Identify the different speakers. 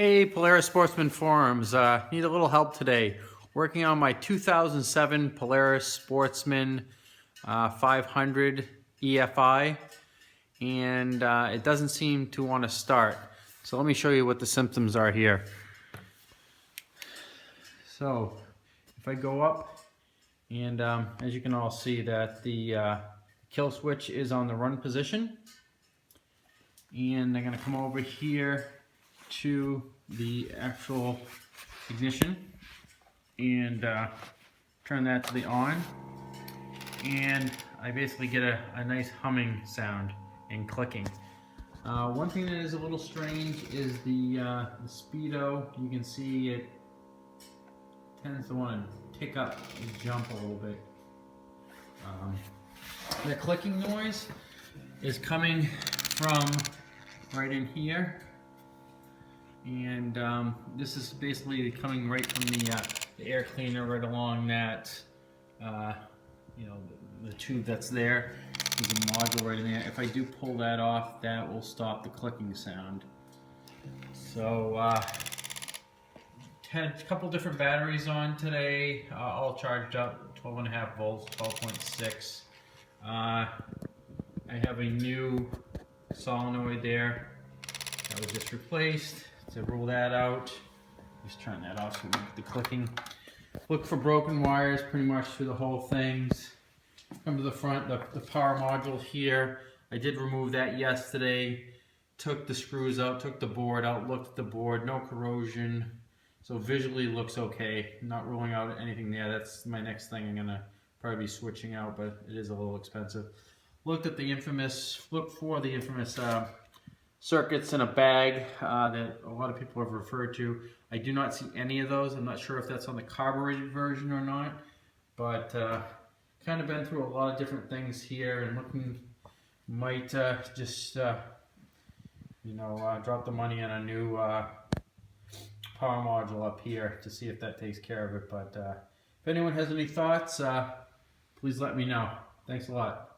Speaker 1: Hey, Polaris Sportsman forums. Need a little help today. Working on my 2007 Polaris Sportsman 500 EFI, and it doesn't seem to want to start. So let me show you what the symptoms are here. So if I go up, and as you can all see that the kill switch is on the run position, and I'm going to come over here to the actual ignition and turn that to the on, and I basically get a nice humming sound and clicking. One thing that is a little strange is the speedo. You can see it tends to want to tick up and jump a little bit. The clicking noise is coming from right in here, and this is basically coming right from the air cleaner right along that the tube that's there. There's a module right in there. If I do pull that off, that will stop the clicking sound. So had a couple different batteries on today, all charged up, 12.5 volts, 12.6. I have a new solenoid there that was just replaced. To rule that out, just turn that off so we get the clicking. Look for broken wires pretty much through the whole things. Come to the front, the power module here. I did remove that yesterday. Took the screws out, took the board out, looked at the board, no corrosion. So visually looks okay. Not ruling out anything there. That's my next thing I'm gonna probably be switching out, but it is a little expensive. Looked for the infamous circuits in a bag that a lot of people have referred to. I do not see any of those. I'm not sure if that's on the carbureted version or not, but kind of been through a lot of different things here, and looking might just drop the money on a new power module up here to see if that takes care of it. But if anyone has any thoughts, please let me know. Thanks a lot.